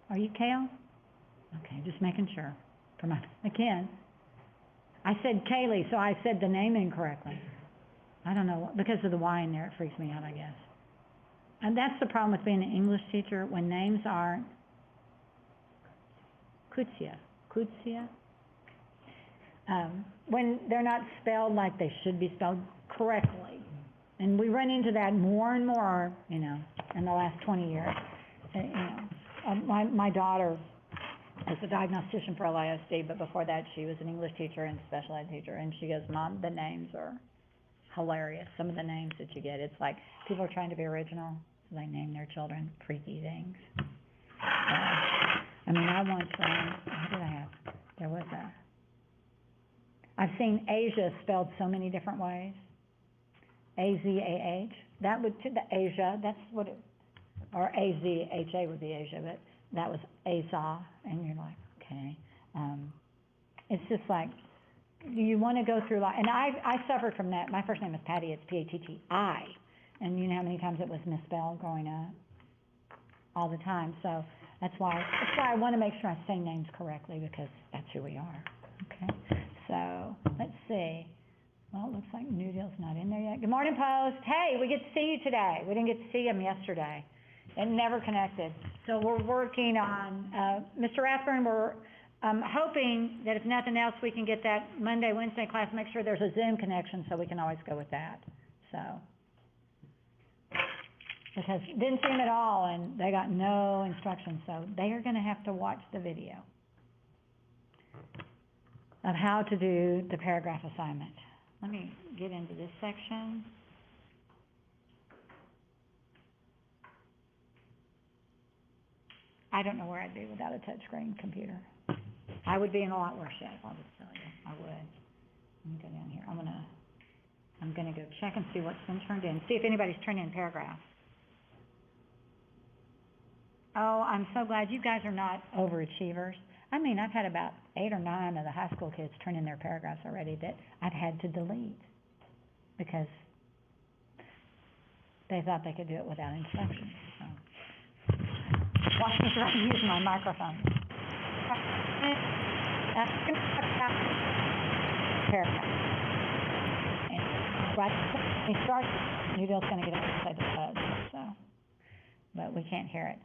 Are you Kale? Okay, just making sure. Come on, again. I said Kaylee, so I said the name incorrectly. I don't know, because of the Y in there, it freaks me out, I guess. And that's the problem with being an English teacher, when names aren't Kutsia, when they're not spelled like they should be spelled correctly. And we run into that more and more, in the last 20 years. My daughter is a diagnostician for LISD, but before that she was an English teacher and special ed teacher, and she goes, Mom, the names are hilarious. Some of the names that you get, it's like people are trying to be original, so they name their children freaky things. I once what did I have? There was I've seen Asia spelled so many different ways. A-Z-A-H. That would, the Asia, that's what it, or A-Z-H-A would be Asia, but that was Aza, and you're like, okay. It's just like, you want to go through life, and I suffered from that. My first name is Patty, it's P-A-T-T-I, and you know how many times it was misspelled growing up? All the time, so that's why I want to make sure I say names correctly, because that's who we are, okay? So, let's see. Well, it looks like New Deal's not in there yet. Good morning, Post. Hey, we get to see you today. We didn't get to see him yesterday. It never connected. So we're working on, Mr. Rathburn, we're hoping that if nothing else, we can get that Monday, Wednesday class, make sure there's a Zoom connection so we can always go with that. So, because didn't see him at all, and they got no instructions, so they are going to have to watch the video of how to do the paragraph assignment. Let me get into this section. I don't know where I'd be without a touchscreen computer. I would be in a lot worse shape, I'll just tell you. I would. Let me go down here. I'm gonna go check and see what's been turned in. See if anybody's turned in paragraphs. Oh, I'm so glad you guys are not overachievers. I've had about 8 or 9 of the high school kids turn in their paragraphs already that I've had to delete because they thought they could do it without instructions. So. Watch me try to use my microphone. Paragraph. And right when we start, New Deal's going to get up and say the fudge, so, but we can't hear it.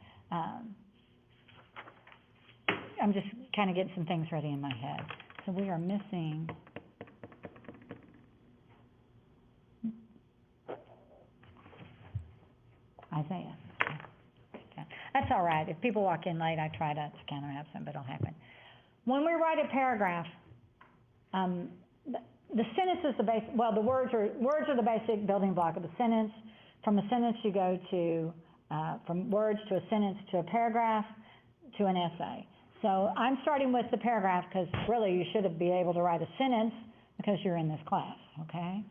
I'm just kind of getting some things ready in my head. So we are missing Isaiah. Okay. That's all right. If people walk in late, I try to counter absent, but it'll happen. When we write a paragraph, the sentence is the base. Well, the words are the basic building block of the sentence. From a sentence, you go to from words to a sentence to a paragraph to an essay. So I'm starting with the paragraph because really you should be able to write a sentence because you're in this class, okay?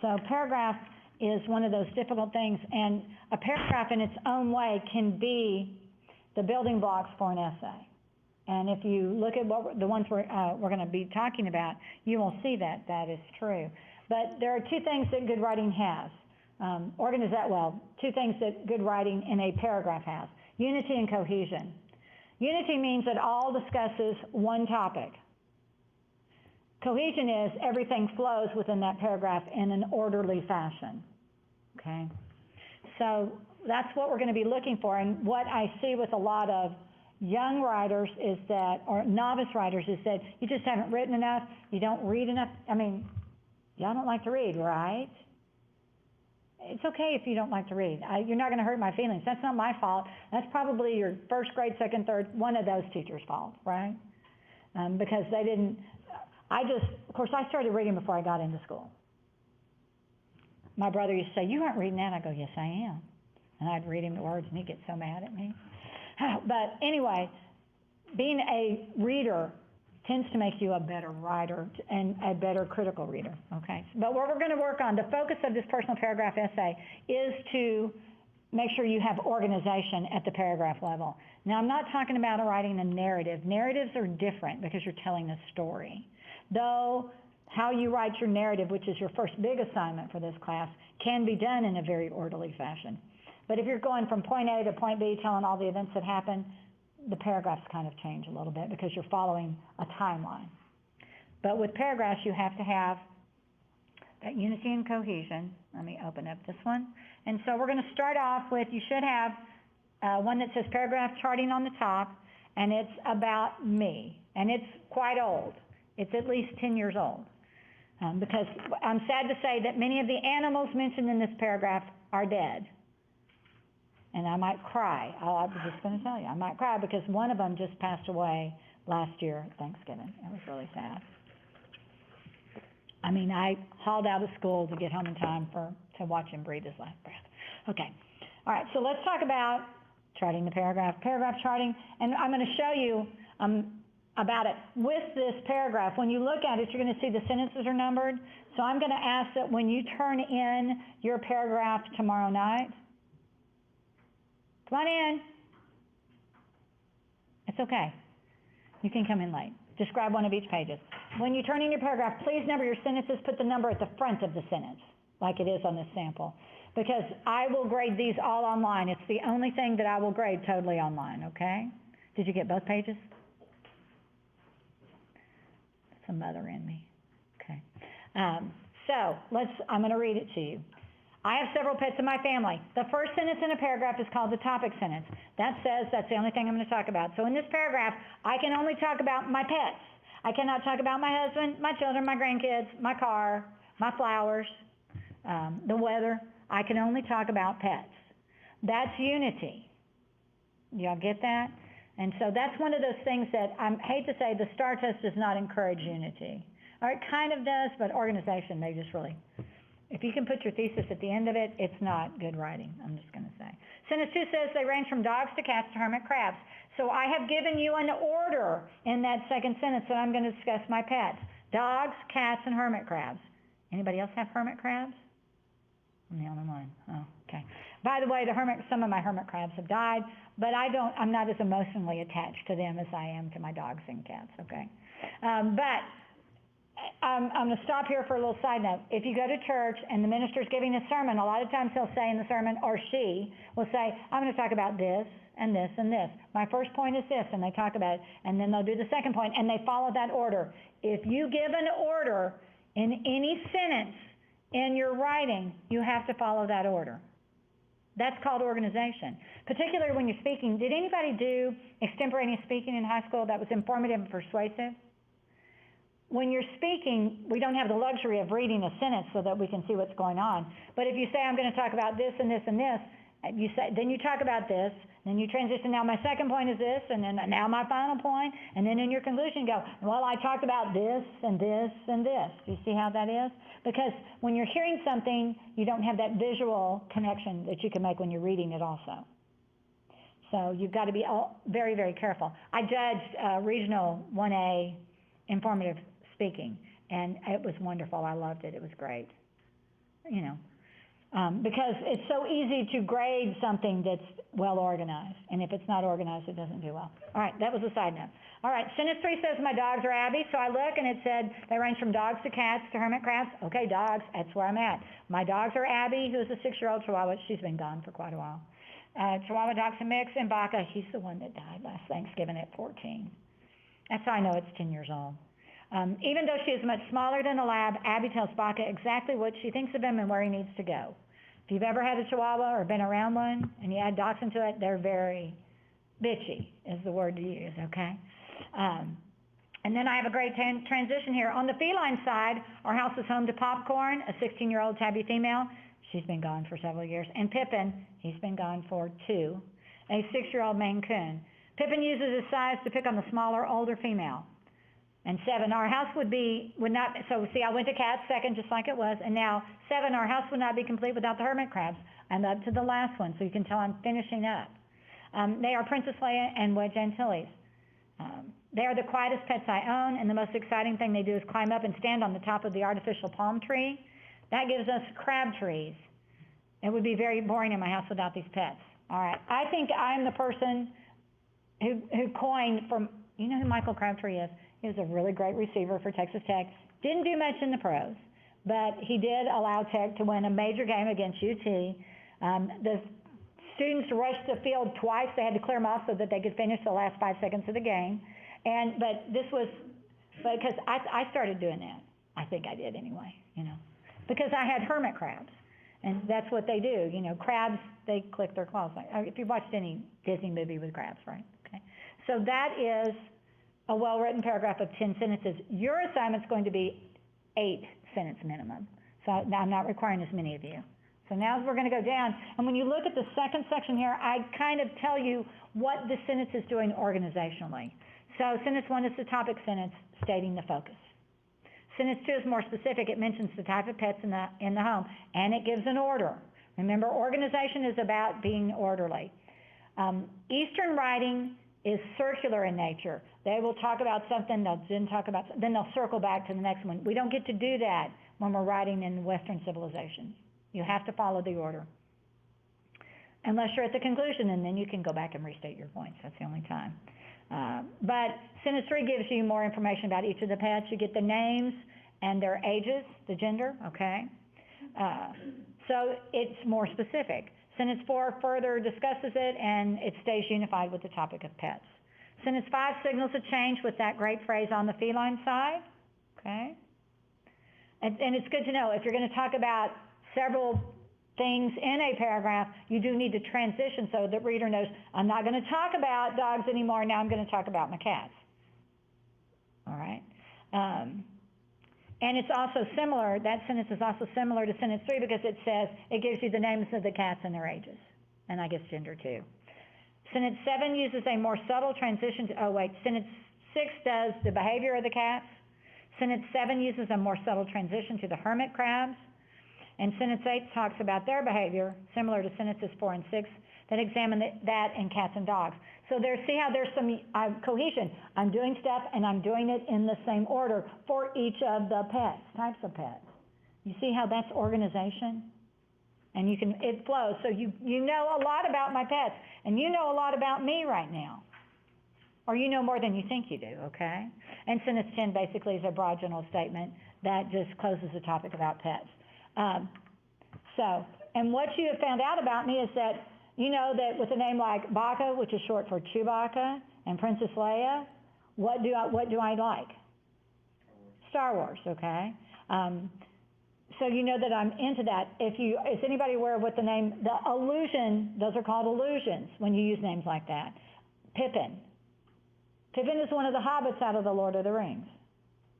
So paragraph is one of those difficult things, and a paragraph in its own way can be the building blocks for an essay. And if you look at the ones we're going to be talking about, you will see that that is true. But there are 2 things that good writing has. 2 things that good writing in a paragraph has. Unity and cohesion. Unity means it all discusses one topic. Cohesion is everything flows within that paragraph in an orderly fashion, okay? So that's what we're going to be looking for, and what I see with a lot of young writers is that, or novice writers, is that you just haven't written enough, you don't read enough. Y'all don't like to read, right? It's okay if you don't like to read. You're not going to hurt my feelings. That's not my fault. That's probably your first grade, second, third, one of those teachers' fault, right? Because they didn't, of course, I started reading before I got into school. My brother used to say, you aren't reading that. I go, yes, I am. And I'd read him the words, and he'd get so mad at me. But anyway, being a reader tends to make you a better writer and a better critical reader, okay? But what we're going to work on, the focus of this personal paragraph essay is to make sure you have organization at the paragraph level. Now, I'm not talking about writing a narrative. Narratives are different because you're telling a story. Though how you write your narrative, which is your first big assignment for this class, can be done in a very orderly fashion. But if you're going from point A to point B, telling all the events that happen, the paragraphs kind of change a little bit because you're following a timeline. But with paragraphs, you have to have that unity and cohesion. Let me open up this one. And so we're going to start off with, you should have one that says paragraph charting on the top, and it's about me. And it's quite old. It's at least 10 years old. Because I'm sad to say that many of the animals mentioned in this paragraph are dead. And I might cry. I was just going to tell you, I might cry because one of them just passed away last year at Thanksgiving. It was really sad. I mean, I hauled out of school to get home in time to watch him breathe his last breath. Okay. All right, so let's talk about charting the paragraph charting. And I'm going to show you about it with this paragraph. When you look at it, you're going to see the sentences are numbered. So I'm going to ask that when you turn in your paragraph tomorrow night, come on in. It's okay. You can come in late. Just grab one of each pages. When you turn in your paragraph, please number your sentences. Put the number at the front of the sentence, like it is on this sample. Because I will grade these all online. It's the only thing that I will grade totally online, okay? Did you get both pages? That's a mother in me. Okay. So I'm going to read it to you. I have several pets in my family. The first sentence in a paragraph is called the topic sentence. That says that's the only thing I'm going to talk about. So in this paragraph, I can only talk about my pets. I cannot talk about my husband, my children, my grandkids, my car, my flowers, the weather. I can only talk about pets. That's unity. Y'all get that? And so that's one of those things that I hate to say the STAR test does not encourage unity. Or it kind of does, but organization, they just really... If you can put your thesis at the end of it, it's not good writing, I'm just going to say. Sentence 2 says they range from dogs to cats to hermit crabs. So I have given you an order in that second sentence that I'm going to discuss my pets. Dogs, cats, and hermit crabs. Anybody else have hermit crabs? I'm the only one. Oh, okay. By the way, some of my hermit crabs have died, but I'm not as emotionally attached to them as I am to my dogs and cats, okay? But I'm going to stop here for a little side note. If you go to church and the minister's giving a sermon, a lot of times he'll say in the sermon, or she will say, I'm going to talk about this and this and this. My first point is this, and they talk about it, and then they'll do the second point, and they follow that order. If you give an order in any sentence in your writing, you have to follow that order. That's called organization. Particularly when you're speaking. Did anybody do extemporaneous speaking in high school that was informative and persuasive? When you're speaking, we don't have the luxury of reading a sentence so that we can see what's going on. But if you say, I'm going to talk about this and this and this, then you talk about this, then you transition, now my second point is this, and then now my final point, and then in your conclusion you go, well, I talked about this and this and this. Do you see how that is? Because when you're hearing something, you don't have that visual connection that you can make when you're reading it also. So you've got to be very, very careful. I judged Regional 1A informative speaking, and it was wonderful. I loved it. It was great. Because it's so easy to grade something that's well organized, and if it's not organized, it doesn't do well. All right, that was a side note. All right, sentence 3 says my dogs are Abby, so I look and it said they range from dogs to cats to hermit crabs. Okay, dogs, that's where I'm at. My dogs are Abby, who's a 6-year-old Chihuahua. She's been gone for quite a while. Chihuahua Dachshund mix, and Baca, he's the one that died last Thanksgiving at 14. That's how I know it's 10 years old. Even though she is much smaller than the lab, Abby tells Baca exactly what she thinks of him and where he needs to go. If you've ever had a Chihuahua or been around one and you add Dachshund to it, they're very bitchy is the word to use, okay? And then I have a great transition here. On the feline side, our house is home to Popcorn, a 16-year-old tabby female. She's been gone for several years. And Pippin, he's been gone for 2, a 6-year-old Maine Coon. Pippin uses his size to pick on the smaller, older female. And 7, our house would not, so see, I went to cats second just like it was, and now 7, our house would not be complete without the hermit crabs. I'm up to the last one, so you can tell I'm finishing up. They are Princess Leia and Wedge Antilles. They are the quietest pets I own, and the most exciting thing they do is climb up and stand on the top of the artificial palm tree. That gives us crab trees. It would be very boring in my house without these pets. All right, I think I'm the person who coined from, you know who Michael Crabtree is? He was a really great receiver for Texas Tech. Didn't do much in the pros, but he did allow Tech to win a major game against UT. The students rushed the field twice. They had to clear them off so that they could finish the last 5 seconds of the game. But because I started doing that. I think I did anyway, because I had hermit crabs. And that's what they do, crabs, they click their claws. If you've watched any Disney movie with crabs, right? Okay. So that is a well-written paragraph of 10 sentences. Your assignment's going to be 8 sentence minimum. So I'm not requiring as many of you. So now we're going to go down, and when you look at the second section here, I kind of tell you what the sentence is doing organizationally. So sentence 1 is the topic sentence stating the focus. Sentence 2 is more specific. It mentions the type of pets in the home, and it gives an order. Remember, organization is about being orderly. Eastern writing is circular in nature. They will talk about something, then they'll circle back to the next one. We don't get to do that when we're writing in Western civilization. You have to follow the order. Unless you're at the conclusion, and then you can go back and restate your points. That's the only time. But sentence 3 gives you more information about each of the pets. You get the names and their ages, the gender, okay? So it's more specific. Sentence 4 further discusses it, and it stays unified with the topic of pets. Sentence 5 signals a change with that great phrase on the feline side, okay? And it's good to know, if you're going to talk about several things in a paragraph, you do need to transition so the reader knows, I'm not going to talk about dogs anymore, now I'm going to talk about my cats. All right? And it's also similar, that sentence is also similar to sentence 3 because it says, it gives you the names of the cats and their ages, and I guess gender too. Sentence 7 uses a more subtle transition to, sentence 6 does the behavior of the cats. Sentence 7 uses a more subtle transition to the hermit crabs. And sentence 8 talks about their behavior, similar to sentences 4 and 6, that examine that in cats and dogs. So see how there's some cohesion. I'm doing stuff, and I'm doing it in the same order for each of the types of pets. You see how that's organization? And it flows. So you know a lot about my pets, and you know a lot about me right now. Or you know more than you think you do, okay? And sentence 10 basically is a broad general statement that just closes the topic about pets. And what you have found out about me is that you know that with a name like Baka, which is short for Chewbacca, and Princess Leia, what do I like? Star Wars, okay? So you know that I'm into that. Is anybody aware of what the allusion, those are called allusions when you use names like that. Pippin. Pippin is one of the hobbits out of the Lord of the Rings,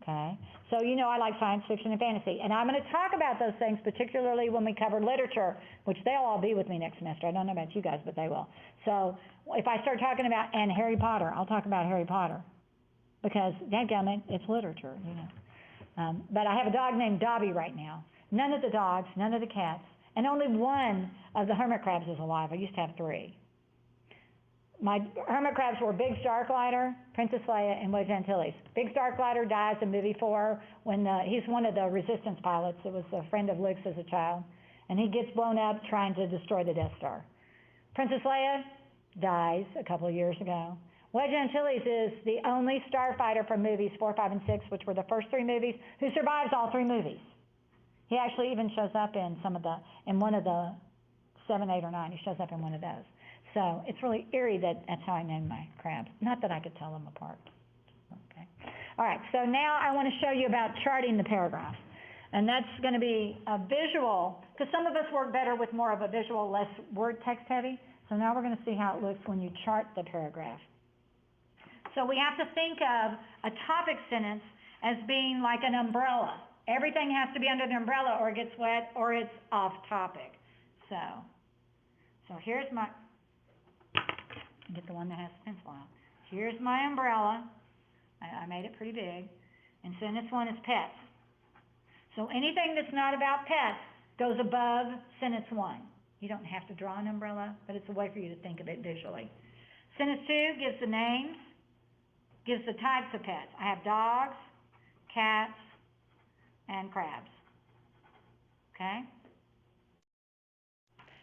okay? So you know I like science fiction and fantasy, and I'm going to talk about those things, particularly when we cover literature, which they'll all be with me next semester. I don't know about you guys, but they will. So if I start talking about, and Harry Potter, I'll talk about Harry Potter, because dadgummit, it's literature, But I have a dog named Dobby right now. None of the dogs, none of the cats, and only one of the hermit crabs is alive. I used to have 3. My hermit crabs were Biggs Darklighter, Princess Leia, and Wedge Antilles. Biggs Darklighter dies in movie 4 when he's one of the Resistance pilots. It was a friend of Luke's as a child. And he gets blown up trying to destroy the Death Star. Princess Leia dies a couple of years ago. Wedge Antilles is the only starfighter from movies 4, 5, and 6, which were the first 3 movies, who survives all 3 movies. He actually even shows up in one of the 7, 8, or 9. He shows up in one of those. So it's really eerie that's how I named my crabs. Not that I could tell them apart. Okay. All right, so now I want to show you about charting the paragraph. And that's going to be a visual, because some of us work better with more of a visual, less word text heavy. So now we're going to see how it looks when you chart the paragraph. So we have to think of a topic sentence as being like an umbrella. Everything has to be under the umbrella or it gets wet or it's off topic. So here's my... Get the one that has the pencil out. Here's my umbrella. I made it pretty big. And sentence 1 is pets. So anything that's not about pets goes above sentence 1. You don't have to draw an umbrella, but it's a way for you to think of it visually. Sentence 2 gives the names, gives the types of pets. I have dogs, cats, and crabs. Okay?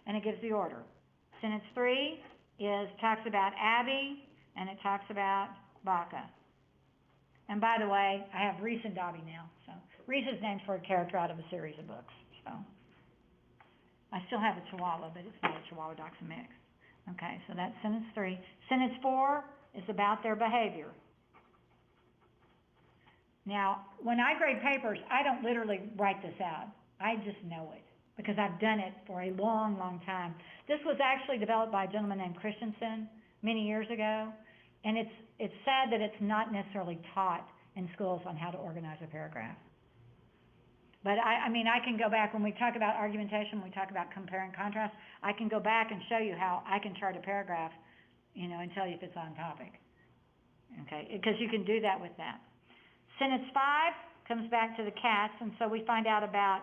And it gives the order. Sentence 3 talks about Abby, and it talks about Baka. And by the way, I have Reese and Dobby now. So Reese is named for a character out of a series of books. So I still have a Chihuahua, but it's not a Chihuahua Dachshund mix. Okay, so that's sentence 3. Sentence 4 is about their behavior. Now, when I grade papers, I don't literally write this out. I just know it because I've done it for a long, long time. This was actually developed by a gentleman named Christensen many years ago, and it's sad that it's not necessarily taught in schools on how to organize a paragraph. But I mean, I can go back, when we talk about argumentation, when we talk about compare and contrast, I can go back and show you how I can chart a paragraph, you know, and tell you if it's on topic. Okay, because you can do that with that. Sentence 5 comes back to the cats, and so we find out about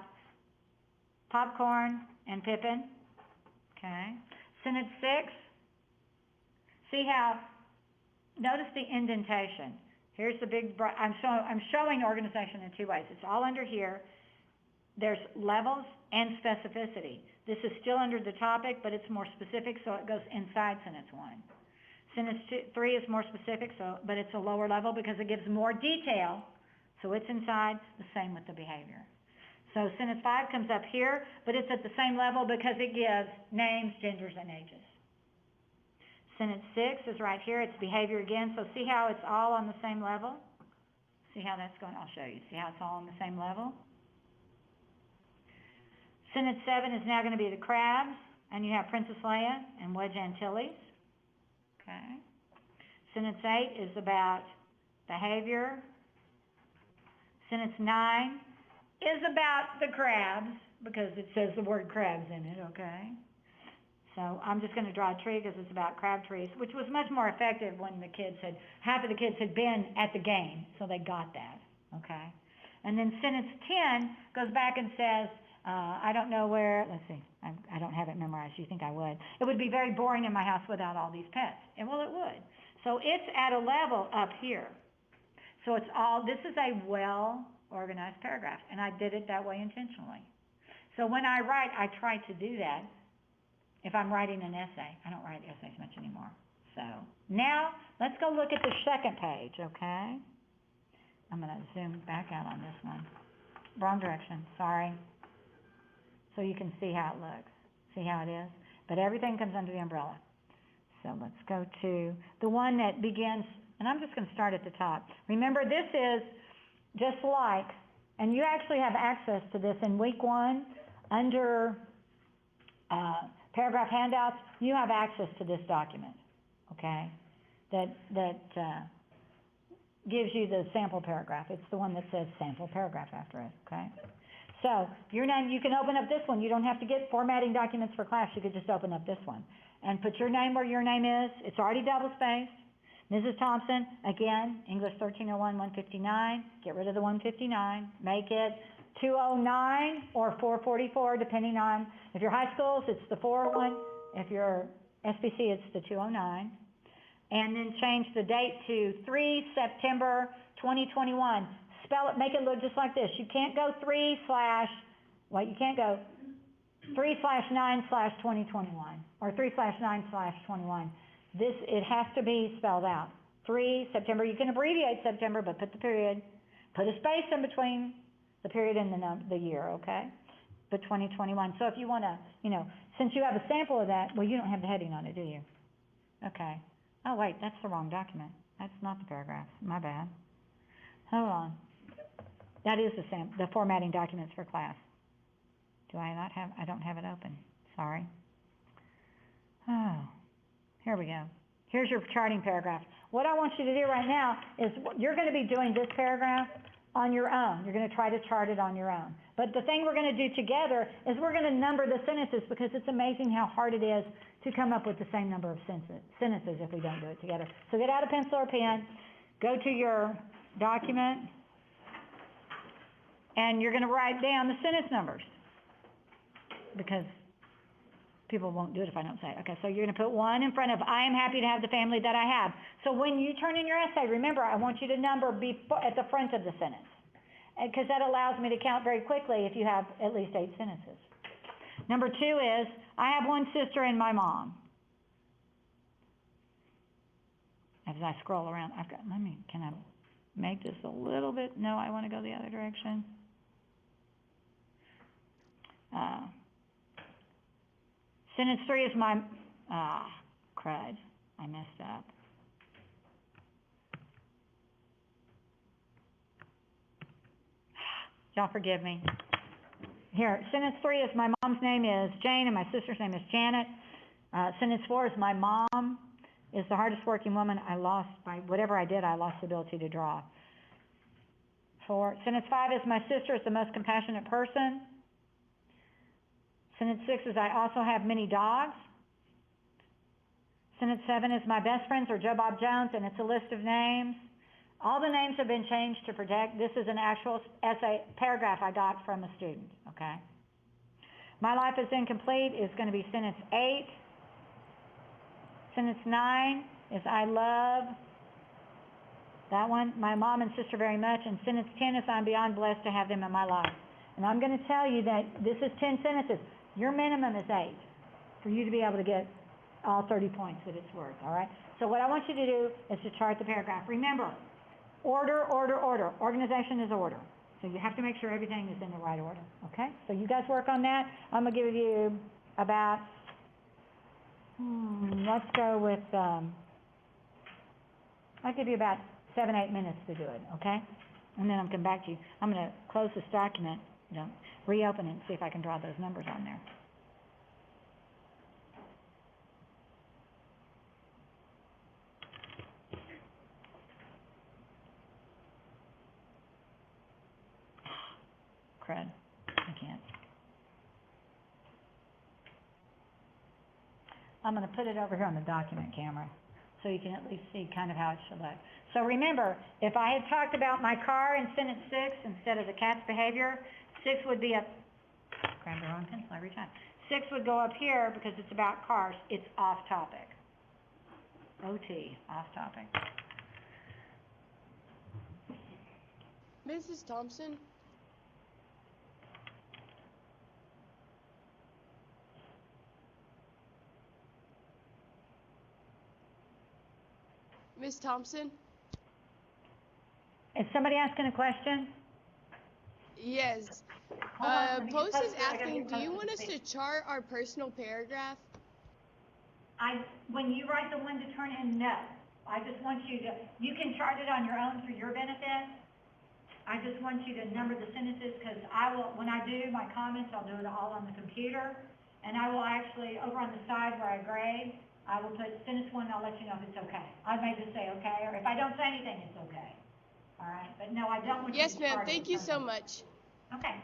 Popcorn and Pippin. Okay. Sentence 6, see how, notice the indentation. Here's the big, I'm showing organization in 2 ways. It's all under here. There's levels and specificity. This is still under the topic, but it's more specific, so it goes inside sentence 1. Sentence 3 is more specific, but it's a lower level because it gives more detail, so it's inside. The same with the behavior. So sentence 5 comes up here, but it's at the same level because it gives names, genders, and ages. Sentence 6 is right here. It's behavior again, so see how it's all on the same level? See how that's going? I'll show you. See how it's all on the same level? Sentence 7 is now going to be the crabs, and you have Princess Leia and Wedge Antilles. Okay. Sentence 8 is about behavior. Sentence 9 is about the crabs, because it says the word crabs in it, okay? So I'm just going to draw a tree because it's about crab trees, which was much more effective when half of the kids had been at the game, so they got that, okay? And then sentence 10 goes back and says, I don't know where, let's see, I don't have it memorized. You think I would. It would be very boring in my house without all these pets. And well, it would. So it's at a level up here. So it's all, this is a well-organized paragraph, and I did it that way intentionally. So when I write, I try to do that. If I'm writing an essay, I don't write essays much anymore. So now let's go look at the second page, okay? I'm going to zoom back out on this one. Wrong direction, sorry. So you can see how it looks, see how it is. But everything comes under the umbrella. So let's go to the one that begins, and I'm just going to start at the top. Remember, this is just like, and you actually have access to this in week 1 under paragraph handouts. You have access to this document, okay? That gives you the sample paragraph. It's the one that says sample paragraph after it, okay? So your name, you can open up this one. You don't have to get formatting documents for class. You could just open up this one and put your name where your name is. It's already double-spaced. Mrs. Thompson, again, English 1301, 159. Get rid of the 159. Make it 209 or 444, depending on, if you're high schools, it's the 401. If you're SBC, it's the 209. And then change the date to 3 September 2021. Spell it, make it look just like this. You can't go 3/9/2021 or 3/9/21. It has to be spelled out. 3 September, you can abbreviate September, but put the period, put a space in between the period and the year, okay? But 2021. So if you want to, since you have a sample of that, well, you don't have the heading on it, do you? Okay. Oh, wait, that's the wrong document. That's not the paragraph. My bad. Hold on. That is the formatting documents for class. Do I not have, I don't have it open. Sorry. Oh, here we go. Here's your charting paragraph. What I want you to do right now is you're going to be doing this paragraph on your own. You're going to try to chart it on your own. But the thing we're going to do together is we're going to number the sentences, because it's amazing how hard it is to come up with the same number of sentences if we don't do it together. So get out a pencil or pen, go to your document, and you're going to write down the sentence numbers, because people won't do it if I don't say it. Okay, so you're going to put 1 in front of, I am happy to have the family that I have. So when you turn in your essay, remember, I want you to number at the front of the sentence, because that allows me to count very quickly if you have at least 8 sentences. Number 2 is, I have 1 sister and my mom. As I scroll around, can I make this a little bit? No, I want to go the other direction. Sentence 3 is crud, I messed up. Y'all forgive me. Here, sentence 3 is my mom's name is Jane and my sister's name is Janet. Sentence 4 is my mom is the hardest working woman. I lost, by whatever I did, I lost the ability to draw. 4. Sentence 5 is my sister is the most compassionate person. Sentence 6 is I also have many dogs. Sentence 7 is my best friends are Joe Bob Jones, and it's a list of names. All the names have been changed to protect. This is an actual essay paragraph I got from a student, okay? My life is incomplete is going to be sentence 8. Sentence 9 is I love that one, my mom and sister very much. And sentence 10 is I'm beyond blessed to have them in my life. And I'm going to tell you that this is 10 sentences. Your minimum is 8 for you to be able to get all 30 points that it's worth, all right? So what I want you to do is to chart the paragraph. Remember, order, order, order. Organization is order. So you have to make sure everything is in the right order, okay? So you guys work on that. I'm going to give you about, let's go with, I'll give you about 7-8 minutes to do it, okay? And then I'll come back to you. I'm going to close this document, reopen it and see if I can draw those numbers on there. Crud. I can't. I'm going to put it over here on the document camera so you can at least see kind of how it should look. So remember, if I had talked about my car in sentence 6 instead of the cat's behavior, 6 would be up, grab the wrong pencil every time. 6 would go up here because it's about cars. It's off topic. OT, off topic. Mrs. Thompson? Miss Thompson? Is somebody asking a question? Yes. Hold on, let me Post get is posted. I gotta asking, get do you posted want to us speak. to chart our personal paragraph? When you write the one to turn in, no. I just want you to, you can chart it on your own for your benefit. I just want you to number the sentences because I will, when I do my comments, I'll do it all on the computer. And I will actually, over on the side where I grade, I will put sentence 1 and I'll let you know if it's okay. I may just say okay, or if I don't say anything, it's okay. All right, but no, I don't want you Yes, to ma'am. chart it Thank you so much. Okay.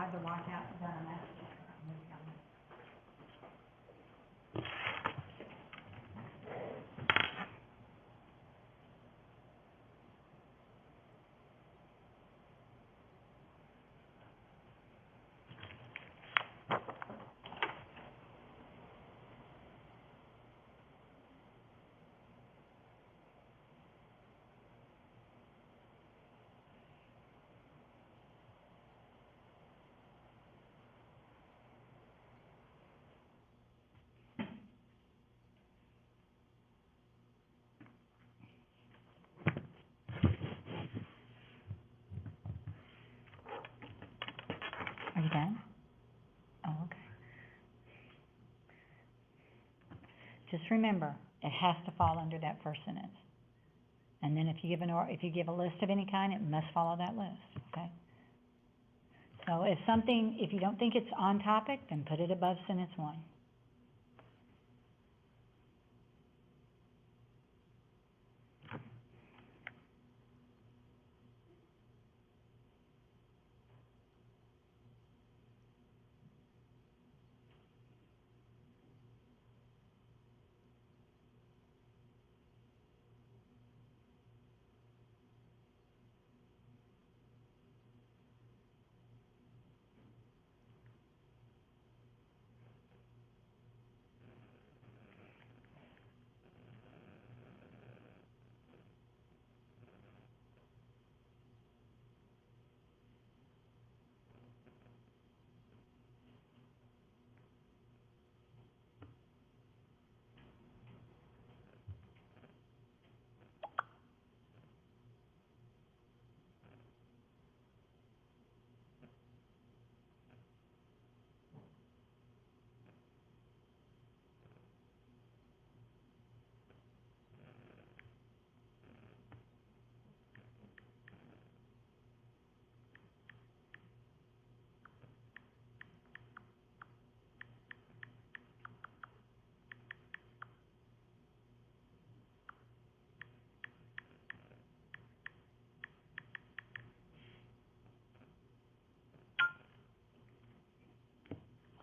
tried to watch out the message. Are you done? Oh, okay. Just remember, it has to fall under that first sentence. And then if you give a list of any kind, it must follow that list, okay? So if you don't think it's on topic, then put it above sentence 1.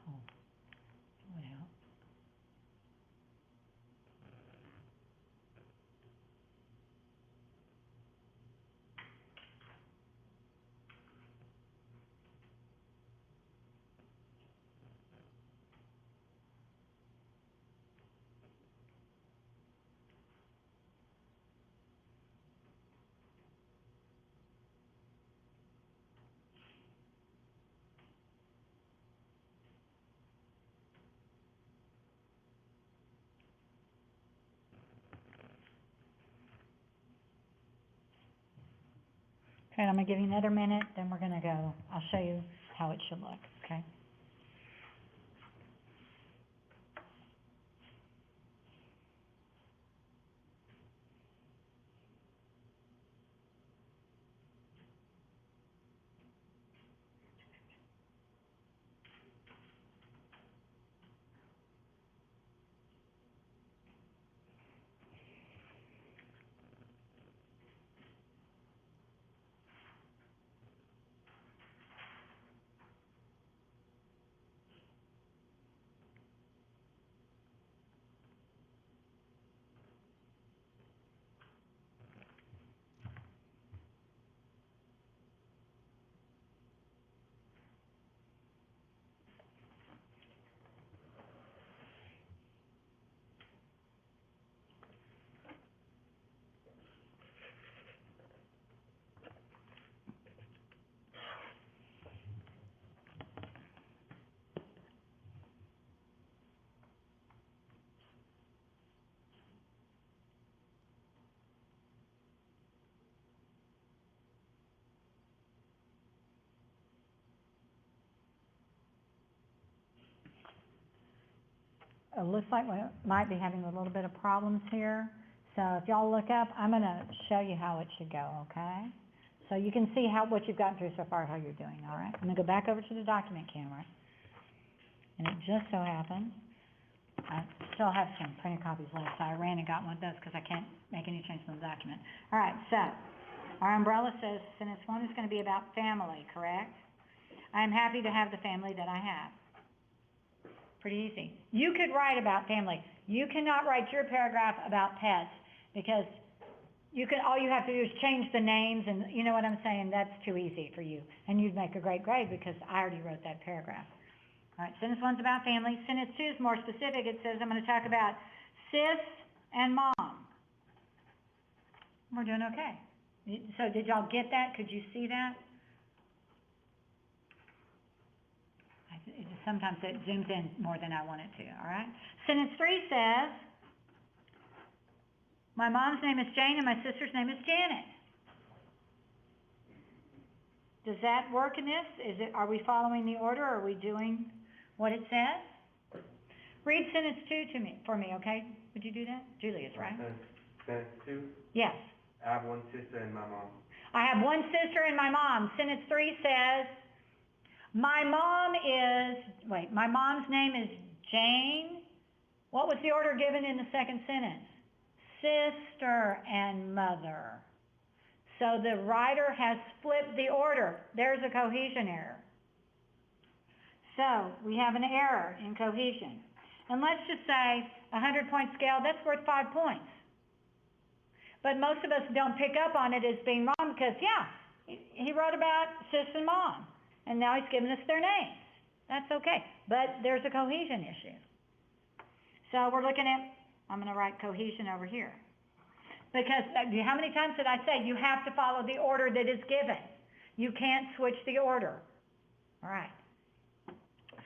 Well, okay, I'm gonna give you another minute, then we're gonna go. I'll show you how it should look, okay? It looks like we might be having a little bit of problems here. So if y'all look up, I'm gonna show you how it should go, okay? So you can see what you've gotten through so far, how you're doing, all right? I'm gonna go back over to the document camera. And it just so happens, I still have some printed copies left, so I ran and got one of those because I can't make any changes in the document. All right, so our umbrella says sentence 1 is gonna be about family, correct? I am happy to have the family that I have. Pretty easy. You could write about family. You cannot write your paragraph about pets because all you have to do is change the names, and you know what I'm saying? That's too easy for you. And you'd make a great grade because I already wrote that paragraph. All right, sentence 1's about family. Sentence 2 is more specific. It says I'm going to talk about sis and mom. We're doing okay. So did y'all get that? Could you see that? Sometimes it zooms in more than I want it to, all right? Sentence 3 says, my mom's name is Jane and my sister's name is Janet. Does that work in this? Are we following the order? Are we doing what it says? Read sentence 2 for me, okay? Would you do that? Julius, right? Sentence 2? Yes. I have one sister and my mom. I have one sister and my mom. Sentence 3 says, my mom's name is Jane. What was the order given in the second sentence? Sister and mother. So the writer has flipped the order. There's a cohesion error. So we have an error in cohesion. And let's just say a 100-point scale, that's worth 5 points. But most of us don't pick up on it as being wrong because, yeah, he wrote about sis and mom. And now he's given us their names. That's okay. But there's a cohesion issue. So we're looking at, I'm going to write cohesion over here. Because how many times did I say you have to follow the order that is given? You can't switch the order. All right.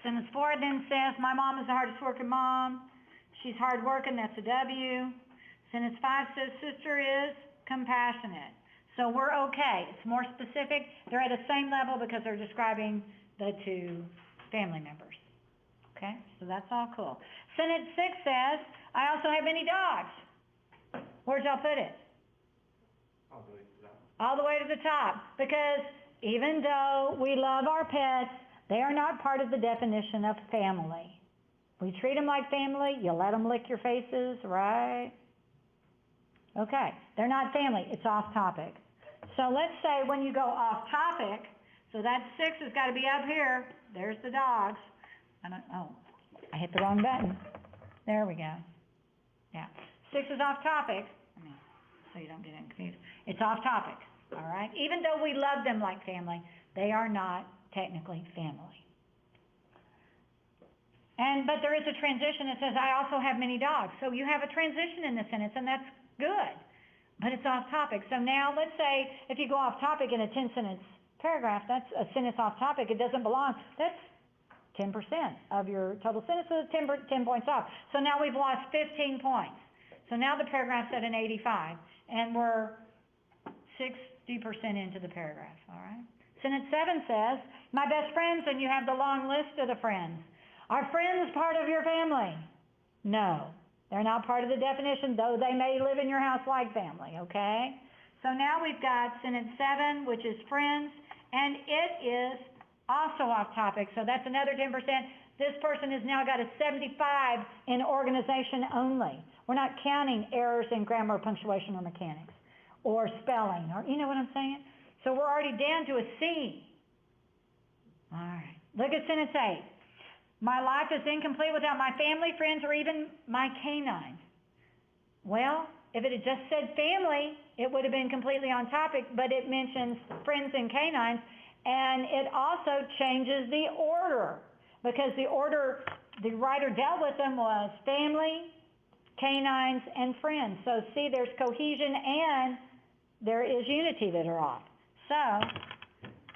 Sentence 4 then says, my mom is the hardest working mom. She's hard working, that's a W. Sentence 5 says, sister is compassionate. So we're okay. It's more specific. They're at the same level because they're describing the two family members. Okay, so that's all cool. Sentence 6 says, I also have many dogs. Where'd y'all put it? All the way to the top. All the way to the top. Because even though we love our pets, they are not part of the definition of family. We treat them like family. You let them lick your faces, right? Okay, they're not family. It's off topic. So let's say when you go off topic, so that 6 has got to be up here. There's the dogs. I hit the wrong button. There we go. Yeah. 6 is off topic. So you don't get confused. It's off topic, all right? Even though we love them like family, they are not technically family. But there is a transition that says, I also have many dogs. So you have a transition in the sentence, and that's good. But it's off topic. So now let's say if you go off topic in a 10-sentence paragraph, that's a sentence off topic. It doesn't belong. That's 10% of your total sentence, so 10 points off. So now we've lost 15 points. So now the paragraph's at an 85, and we're 60% into the paragraph, all right? Sentence 7 says, my best friends, and you have the long list of the friends. Are friends part of your family? No. They're not part of the definition, though they may live in your house like family, okay? So now we've got sentence 7, which is friends, and it is also off topic, so that's another 10%. This person has now got a 75 in organization only. We're not counting errors in grammar, punctuation, or mechanics, or spelling, or you know what I'm saying? So we're already down to a C. All right, look at sentence 8. My life is incomplete without my family, friends, or even my canines. Well, if it had just said family, it would have been completely on topic, but it mentions friends and canines, and it also changes the order, because the order the writer dealt with them was family, canines, and friends. So see, there's cohesion and there is unity that are off. So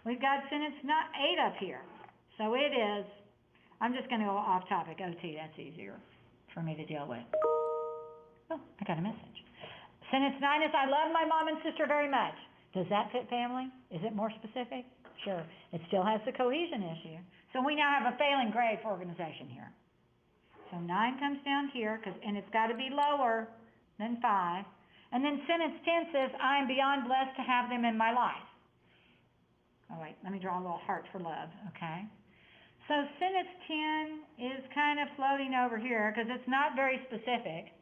we've got sentence 8 up here. So it is, I'm just going to go off topic. OT, that's easier for me to deal with. Oh, I got a message. Sentence 9 is, I love my mom and sister very much. Does that fit family? Is it more specific? Sure. It still has the cohesion issue. So we now have a failing grade for organization here. So 9 comes down here, and it's got to be lower than 5. And then sentence 10 says, I am beyond blessed to have them in my life. Oh, wait, let me draw a little heart for love, okay? So sentence 10 is kind of floating over here because it's not very specific.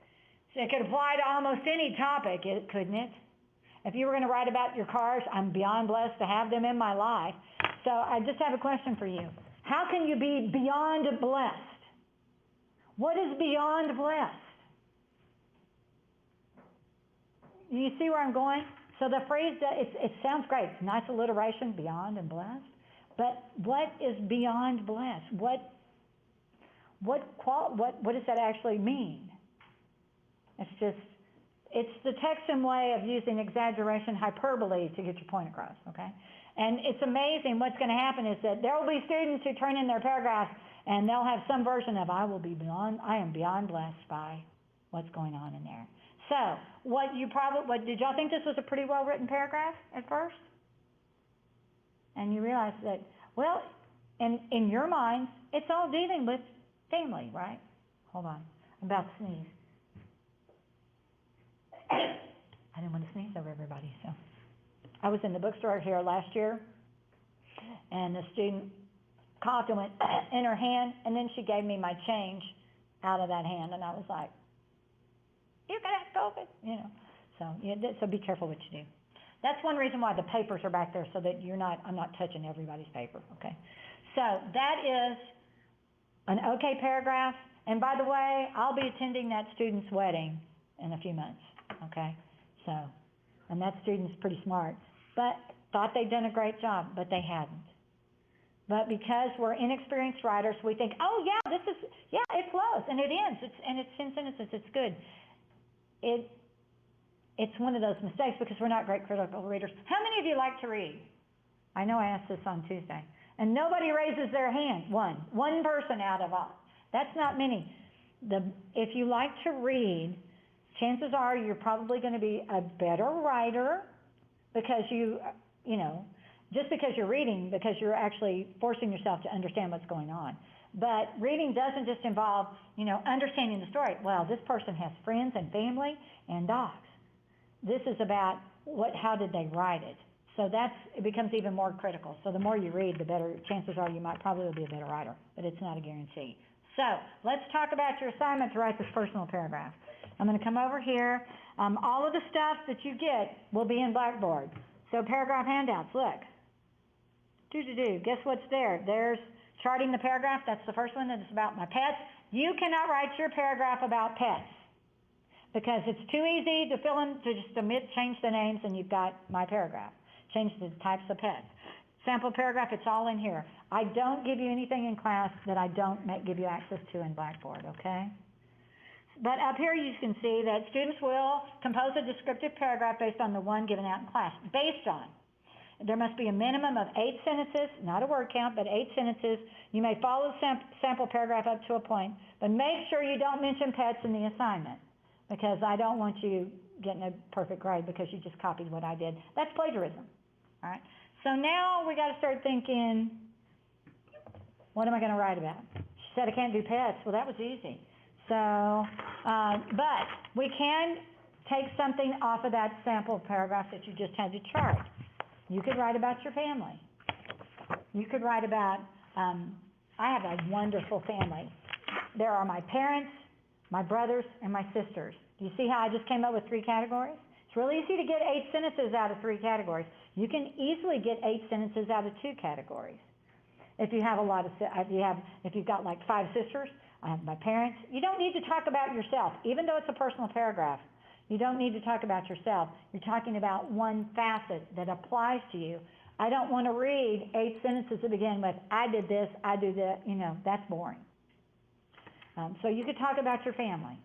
So it could apply to almost any topic, couldn't it? If you were going to write about your cars, I'm beyond blessed to have them in my life. So I just have a question for you. How can you be beyond blessed? What is beyond blessed? You see where I'm going? So the phrase, it sounds great. It's nice alliteration, beyond and blessed. But what is beyond blessed? What does that actually mean? It's the Texan way of using exaggeration, hyperbole to get your point across, okay? And it's amazing what's going to happen is that there will be students who turn in their paragraphs and they'll have some version of I am beyond blessed by what's going on in there. So, did y'all think this was a pretty well written paragraph at first? And you realize that, well, in your minds, it's all dealing with family, right? Hold on, I'm about to sneeze. I didn't want to sneeze over everybody, so. I was in the bookstore here last year, and the student coughed and went in her hand, and then she gave me my change out of that hand, and I was like, "You're gonna have COVID," you know. So be careful what you do. That's one reason why the papers are back there, so that I'm not touching everybody's paper, okay? So that is an okay paragraph, and by the way, I'll be attending that student's wedding in a few months, okay? So, and that student's pretty smart, but thought they'd done a great job, but they hadn't. But because we're inexperienced writers, we think, oh yeah, it flows, and it ends, it's 10 sentences, it's good. It's one of those mistakes because we're not great critical readers. How many of you like to read? I know I asked this on Tuesday, and nobody raises their hand. One person out of all. That's not many. If you like to read, chances are you're probably going to be a better writer because just because you're reading, because you're actually forcing yourself to understand what's going on. But reading doesn't just involve, understanding the story. Well, this person has friends and family and dogs. This is about how did they write it? So it becomes even more critical. So the more you read, the better chances are you might probably be a better writer, but it's not a guarantee. So let's talk about your assignment to write this personal paragraph. I'm going to come over here. All of the stuff that you get will be in Blackboard. So paragraph handouts, look. Guess what's there? There's charting the paragraph. That's the first one. That's about my pets. You cannot write your paragraph about pets because it's too easy to fill in, to just change the names, and you've got my paragraph. Change the types of pets. Sample paragraph, it's all in here. I don't give you anything in class that I don't give you access to in Blackboard, okay? But up here you can see that students will compose a descriptive paragraph based on the one given out in class. Based on. There must be a minimum of 8 sentences, not a word count, but 8 sentences. You may follow the sample paragraph up to a point, but make sure you don't mention pets in the assignment because I don't want you getting a perfect grade because you just copied what I did. That's plagiarism, all right? So now we got to start thinking, what am I going to write about? She said I can't do pets. Well, that was easy. So, but we can take something off of that sample paragraph that you just had to chart. You could write about your family. You could write about, I have a wonderful family. There are my parents, my brothers, and my sisters. Do you see how I just came up with 3 categories? It's really easy to get 8 sentences out of 3 categories. You can easily get 8 sentences out of 2 categories. If you have if you've got like 5 sisters, I have my parents. You don't need to talk about yourself, even though it's a personal paragraph. You don't need to talk about yourself. You're talking about one facet that applies to you. I don't want to read 8 sentences that begin with, I did this, I do that, that's boring. So you could talk about your family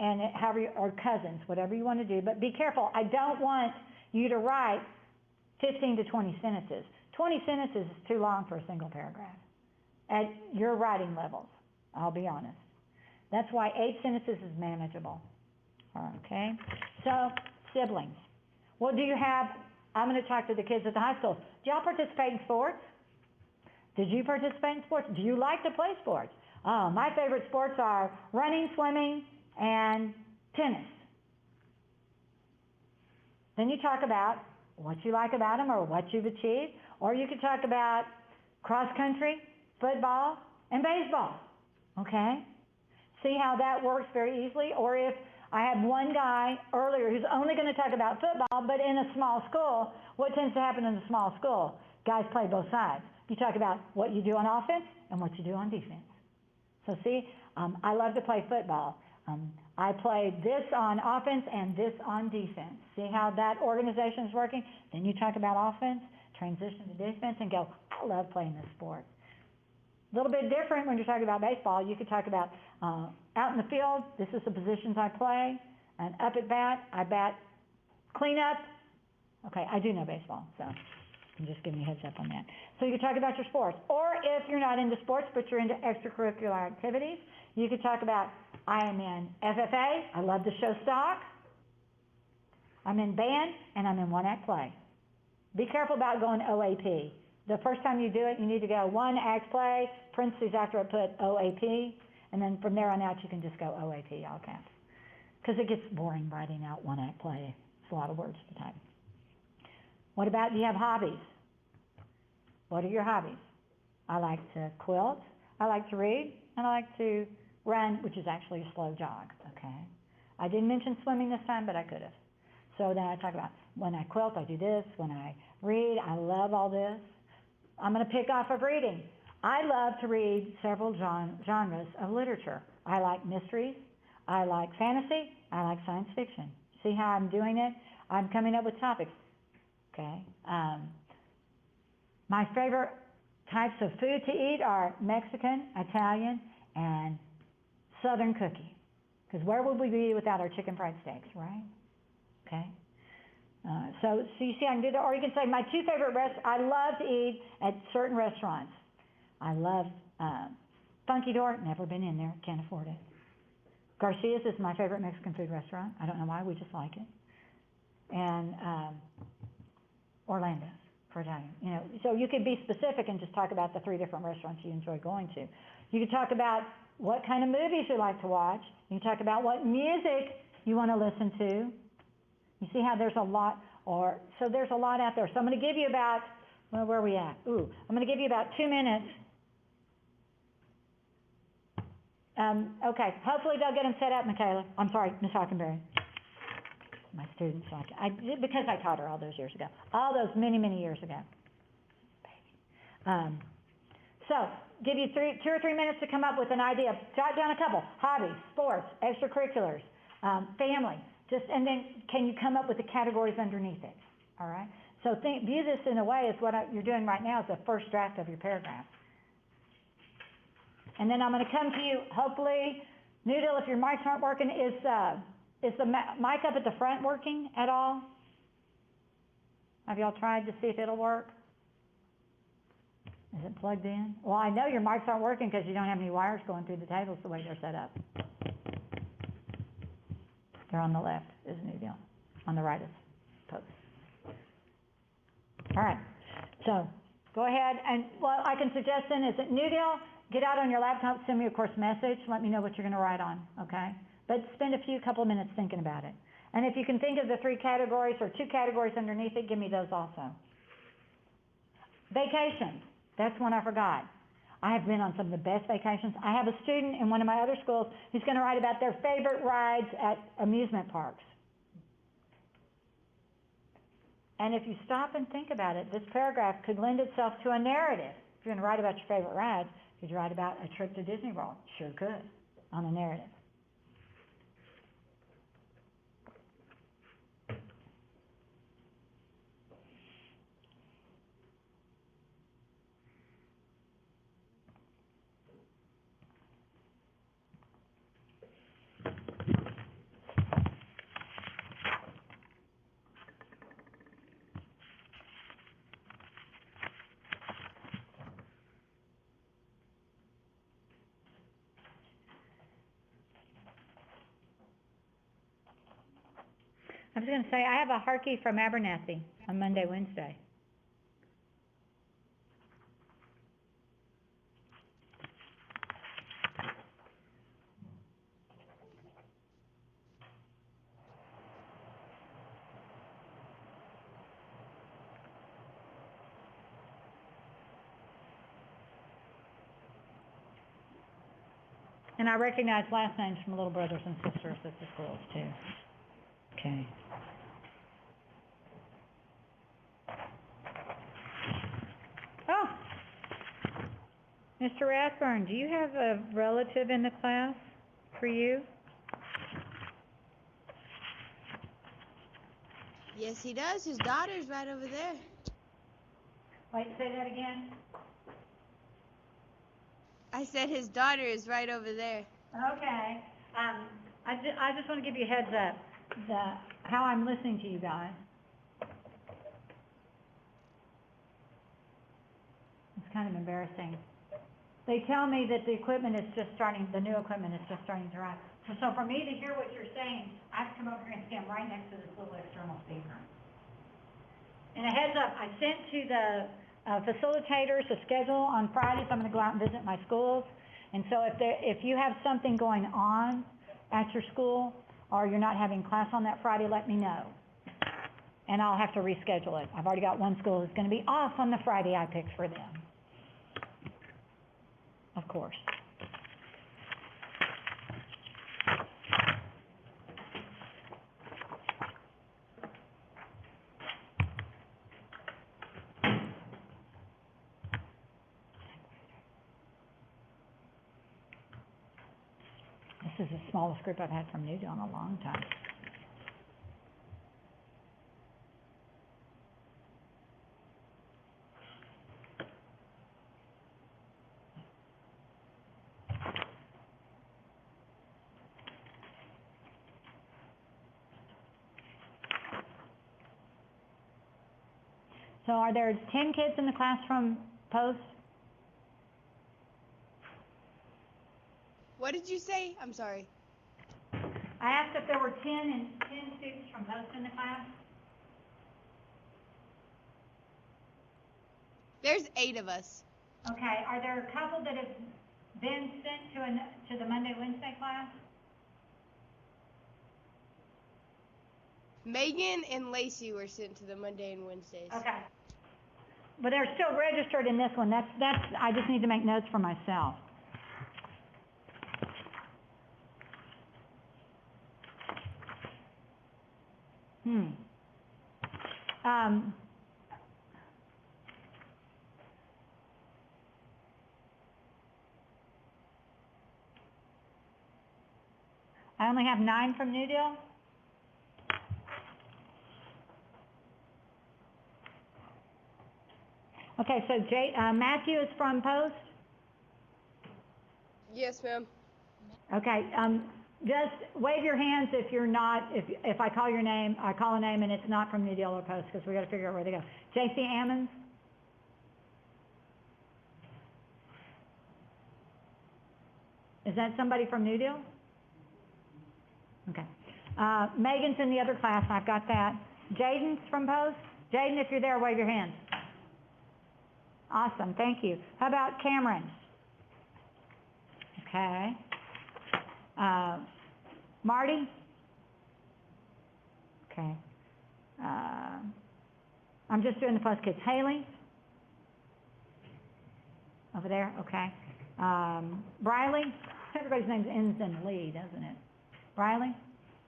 and or cousins, whatever you want to do, but be careful. I don't want you to write 15 to 20 sentences. 20 sentences is too long for a single paragraph at your writing levels, I'll be honest. That's why 8 sentences is manageable. Okay, so siblings. What do you have? I'm going to talk to the kids at the high school. Do y'all participate in sports? Did you participate in sports? Do you like to play sports? Oh, my favorite sports are running, swimming, and tennis. Then you talk about what you like about them or what you've achieved, or you could talk about cross country, football, and baseball. Okay? See how that works very easily? Or if I had one guy earlier who's only going to talk about football, but in a small school, what tends to happen in a small school? guys play both sides. You talk about what you do on offense and what you do on defense. So see, I love to play football. I play this on offense and this on defense. See how that organization is working? Then you talk about offense, transition to defense, and go, I love playing this sport. A little bit different when you're talking about baseball. You could talk about out in the field, this is the positions I play, and up at bat, I bat cleanup. Okay, I do know baseball, so I'm just giving you a heads up on that. So you could talk about your sports. Or if you're not into sports, but you're into extracurricular activities, you could talk about, I am in FFA, I love to show stock, I'm in band, and I'm in one-act play. Be careful about going OAP. The first time you do it, you need to go one-act play, parentheses after I put OAP, and then from there on out, you can just go OAP, all caps. Because it gets boring writing out one-act play. It's a lot of words to type. What about, do you have hobbies? What are your hobbies? I like to quilt, I like to read, and I like to run, which is actually a slow jog, okay? I didn't mention swimming this time, but I could have. So then I talk about, when I quilt, I do this. When I read, I love all this. I'm going to pick off of reading. I love to read several genres of literature. I like mysteries. I like fantasy. I like science fiction. See how I'm doing it? I'm coming up with topics. Okay. My favorite types of food to eat are Mexican, Italian, and Southern cooking. Because where would we be without our chicken fried steaks, right? Okay. So you see, I can do that, or you can say my two favorite I love to eat at certain restaurants. I love Funky Door, never been in there, can't afford it. Garcia's is my favorite Mexican food restaurant. I don't know why, we just like it. And Orlando's for Italian. You know, so you could be specific and just talk about the 3 different restaurants you enjoy going to. You could talk about what kind of movies you like to watch. You can talk about what music you want to listen to. You see how there's a lot, so there's a lot out there. So I'm going to give you about, well, where are we at? I'm going to give you about 2 minutes. Okay, hopefully they'll get them set up, Michaela. I'm sorry, Miss Hockenberry. My students, because I taught her all those years ago. All those many, many years ago. So, give you 2 or 3 minutes to come up with an idea. Jot down a couple. Hobbies, sports, extracurriculars, family. And then can you come up with the categories underneath it? All right? So view this in a way as what you're doing right now is the first draft of your paragraph. And then I'm going to come to you, hopefully, Noodle, if your mics aren't working, is the mic up at the front working at all? Have y'all tried to see if it'll work? Is it plugged in? Well, I know your mics aren't working because you don't have any wires going through the tables the way they're set up. They're on the left, is New Deal. On the right is Post. All right. So go ahead and what I can suggest then is that New Deal, get out on your laptop, send me a course message, let me know what you're going to write on, okay? But spend a couple minutes thinking about it. And if you can think of the 3 categories or 2 categories underneath it, give me those also. Vacations. That's one I forgot. I have been on some of the best vacations. I have a student in one of my other schools who's going to write about their favorite rides at amusement parks. And if you stop and think about it, this paragraph could lend itself to a narrative. If you're going to write about your favorite ride, could you write about a trip to Disney World? Sure could, on a narrative. I was going to say, I have a Harkey from Abernathy on Monday, Wednesday. And I recognize last names from little brothers and sisters at the schools, too. Okay. Mr. Rathburn, do you have a relative in the class for you? Yes, he does. His daughter's right over there. Wait, say that again? I said his daughter is right over there. Okay. I just want to give you a heads up, how I'm listening to you guys. It's kind of embarrassing. They tell me that the new equipment is just starting to arrive. So for me to hear what you're saying, I have to come over here and stand right next to this little external speaker. And a heads up, I sent to the facilitators a schedule on Fridays. I'm going to go out and visit my schools. And so if you have something going on at your school or you're not having class on that Friday, let me know. And I'll have to reschedule it. I've already got one school that's going to be off on the Friday I picked for them. Of course. This is the smallest group I've had from Newdale in a long time. So are there 10 kids in the class from Post? What did you say? I'm sorry. I asked if there were 10 students from Post in the class. There's 8 of us. Okay, are there a couple that have been sent to the Monday, Wednesday class? Megan and Lacey were sent to the Monday and Wednesdays. Okay. But they're still registered in this one. I just need to make notes for myself. I only have 9 from Newdale. Okay, so Matthew is from Post? Yes, ma'am. Okay, just wave your hands if you're not, if I call your name, I call a name and it's not from Newdale or Post, because we got to figure out where they go. J.C. Ammons? Is that somebody from Newdale? Okay. Megan's in the other class, I've got that. Jaden's from Post? Jaden, if you're there, wave your hand. Awesome, thank you. How about Cameron? Okay. Marty? Okay. I'm just doing the Post kids. Haley? Over there, okay. Briley? Everybody's name ends in Lee, doesn't it? Briley?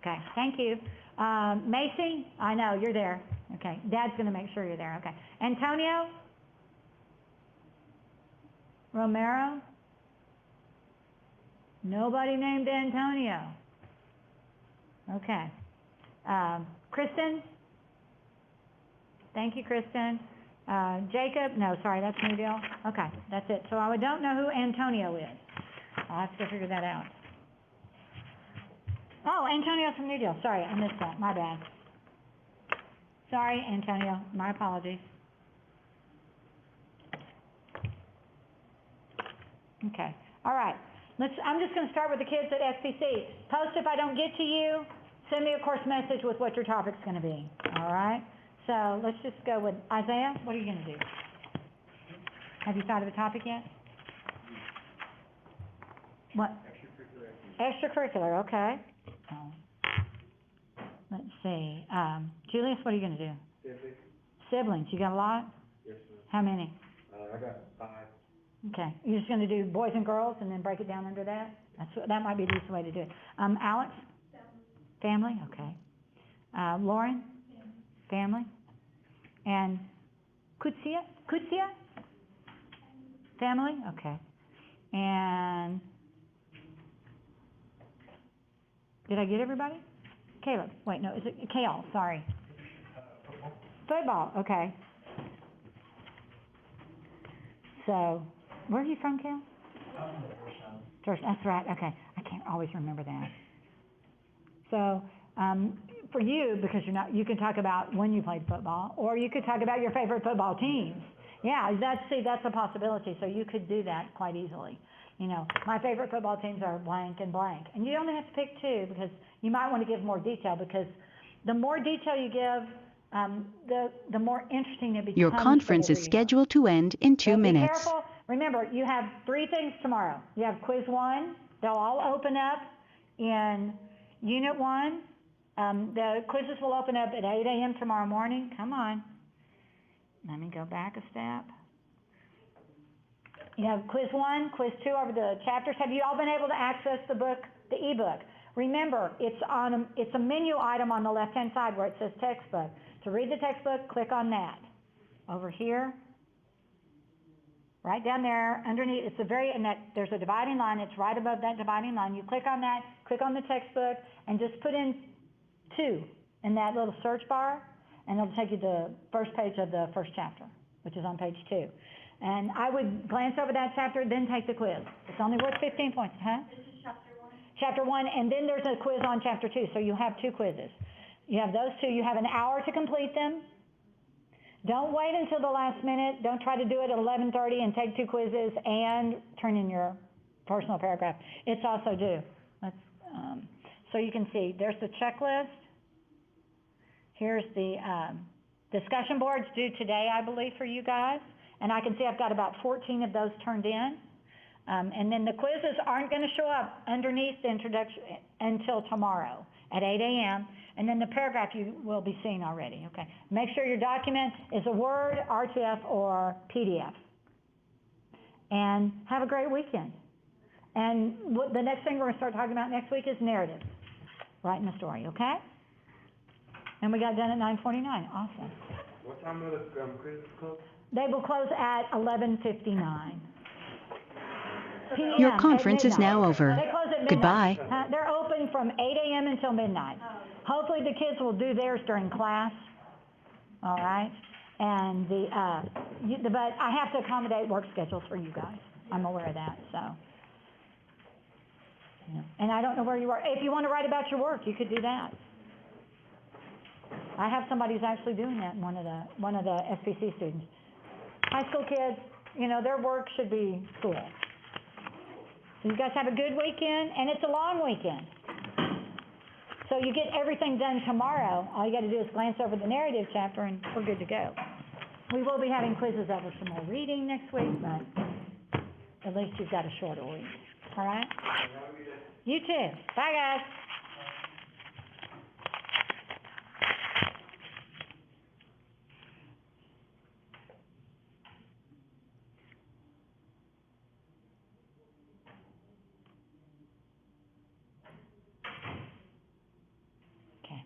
Okay, thank you. Macy? I know, you're there. Okay, Dad's going to make sure you're there. Okay. Antonio? Romero? Nobody named Antonio. Okay. Kristen? Thank you, Kristen. Jacob? No, sorry, that's Newdale. Okay, that's it. So I don't know who Antonio is. I'll have to figure that out. Oh, Antonio's from Newdale. Sorry, I missed that. My bad. Sorry, Antonio. My apologies. Okay. All right. I'm just going to start with the kids at SPC. Post, if I don't get to you, send me a course message with what your topic's going to be. All right? So let's just go with Isaiah. What are you going to do? Have you thought of a topic yet? What? Extracurricular, okay. Let's see. Julius, what are you going to do? Siblings? Siblings. You got a lot? Yes, ma'am. How many? I got 5. Okay. You're just going to do boys and girls and then break it down under that? That might be the easiest way to do it. Alex? Family. Okay. Lauren? Family. And Kutsia? Family? Okay. And did I get everybody? Caleb, wait, no, is it Kale? Sorry. Football, okay. So, where are you from, Kale? George, that's right, okay. I can't always remember that. So, for you, because you can talk about when you played football, or you could talk about your favorite football teams. Yeah, that's a possibility, so you could do that quite easily. You know, my favorite football teams are blank and blank. And you only have to pick two, because you might want to give more detail, because the more detail you give, the more interesting it becomes. Your conference for the is reader. scheduled to end in 2 So be minutes. careful. Remember, you have 3 things tomorrow. You have quiz 1. They'll all open up in unit 1. The quizzes will open up at 8 a.m. tomorrow morning. Come on. Let me go back a step. You have quiz 1, quiz 2 over the chapters. Have you all been able to access the book, the ebook? Remember, it's a menu item on the left-hand side where it says textbook. To read the textbook, click on that. Over here, right down there, underneath, there's a dividing line. It's right above that dividing line. You click on that, click on the textbook, and just put in 2 in that little search bar, and it'll take you to the first page of the first chapter, which is on page 2. And I would glance over that chapter, then take the quiz. It's only worth 15 points, huh? This is chapter 1. Chapter 1, and then there's a quiz on chapter 2, so you have 2 quizzes. You have those 2. You have an hour to complete them. Don't wait until the last minute. Don't try to do it at 11:30 and take 2 quizzes and turn in your personal paragraph. It's also due. So you can see, there's the checklist. Here's the discussion boards due today, I believe, for you guys. And I can see I've got about 14 of those turned in. And then the quizzes aren't going to show up underneath the introduction until tomorrow at 8 a.m. And then the paragraph you will be seeing already, okay? Make sure your document is a Word, RTF, or PDF. And have a great weekend. And the next thing we're going to start talking about next week is narrative. Writing a story, okay? And we got done at 9:49. Awesome. What time will the quizzes close? They will close at 11:59. Your conference is now over. They close at midnight. Goodbye. They're open from 8 a.m. until midnight. Hopefully the kids will do theirs during class. All right? And but I have to accommodate work schedules for you guys. I'm aware of that, so. Yeah. And I don't know where you are. If you want to write about your work, you could do that. I have somebody who's actually doing that, one of the SPC students. High school kids, their work should be cool. So you guys have a good weekend, and it's a long weekend. So you get everything done tomorrow. All you got to do is glance over the narrative chapter, and we're good to go. We will be having quizzes over some more reading next week, but at least you've got a shorter week. All right? You too. Bye, guys. Okay.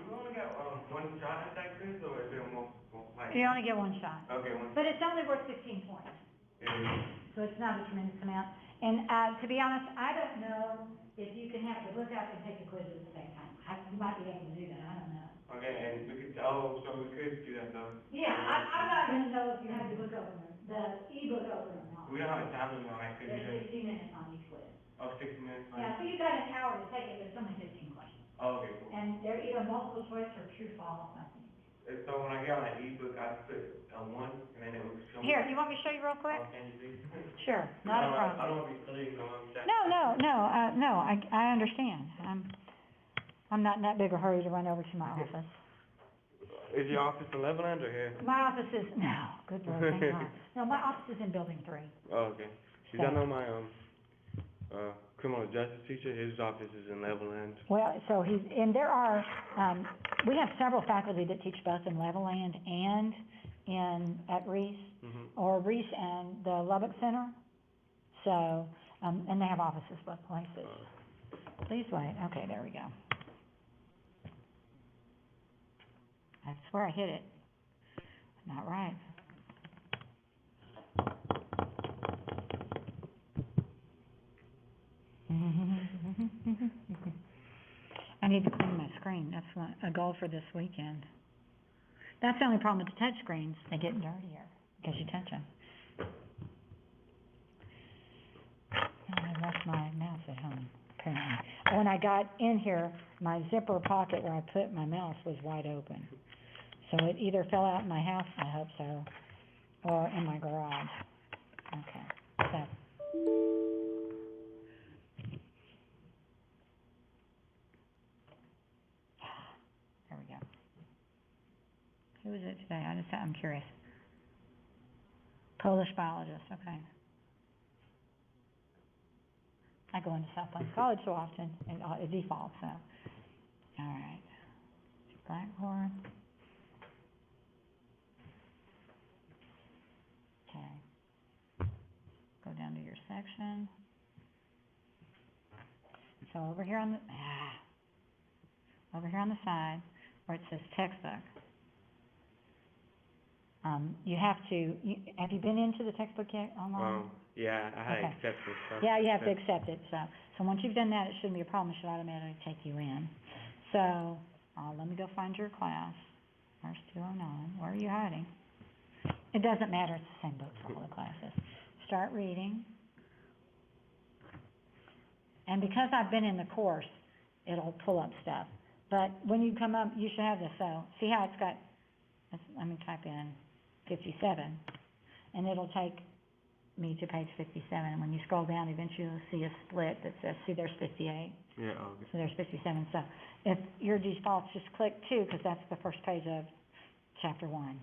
You only got one shot at that quiz, or is there multiple? You only get one shot. Okay, one. But it's only worth 15 points. So it's not a tremendous amount. And to be honest, I don't know if you can have the book out and take the quiz at the same time. You might be able to do that, I don't know. Okay, and we could, so we could do that though. Yeah, I'm not gonna know if you have the book open, the e-book open or not. We don't have a time limit on that quiz. There's 60 minutes on each quiz. Oh, 6 minutes. Yeah, so you've got an hour to take it, but it's only 15 questions. Oh, okay, cool. And they're either multiple choice or true false, I think. And so when I get on that ebook, I put a 1, and then it will show me. Here, you want me to show you real quick? Oh, can you please? Sure, not a I problem. don't want to be studying on that. No, I understand. I'm not in that big a hurry to run over to my office. Is your office in Levelland or here? My office is, no, good Lord, thank God. No, my office is in building 3. Oh, okay. Because I know my criminal justice teacher. His office is in Levelland. Well, so and there are, we have several faculty that teach both in Levelland and at Reese, or Reese and the Lubbock Center. So, and they have offices both places. Please wait. Okay, there we go. I swear I hit it. Not right. I need to clean my screen. That's a goal for this weekend. That's the only problem with the touch screens. They get dirtier because you touch them. I left my mouse at home, apparently. When I got in here, my zipper pocket where I put my mouse was wide open. So it either fell out in my house, I hope so, or in my garage. Okay, so. There we go. Who is it today? I'm curious. Polish biologist, okay. I go into South Plains College so often, and it defaults, so. All right. Blackboard. Okay. Go down to your section. So over here on the side where it says textbook, you have to. Have you been into the textbook yet online? Yeah, I had Okay. accepted stuff. Yeah, you have to accept it. So once you've done that, it shouldn't be a problem. It should automatically take you in. So let me go find your class. Where's 209? Where are you hiding? It doesn't matter. It's the same book for all the classes. Start reading. And because I've been in the course, it'll pull up stuff. But when you come up, you should have this. So see how it's got, let me type in 57, and it'll take me to page 57. And when you scroll down, eventually you'll see a split that says, see, there's 58. Yeah, okay. So there's 57. So if your defaults, just click 2, because that's the first page of chapter 1.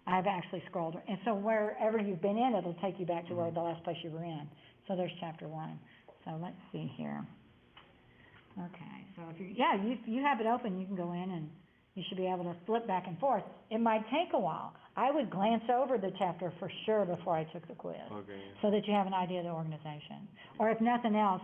I've actually scrolled, and so wherever you've been in, it'll take you back to where the last place you were in. So there's chapter 1. So let's see here. Okay, so if you have it open, you can go in and you should be able to flip back and forth. It might take a while. I would glance over the chapter for sure before I took the quiz, Okay. so that you have an idea of the organization. Or if nothing else,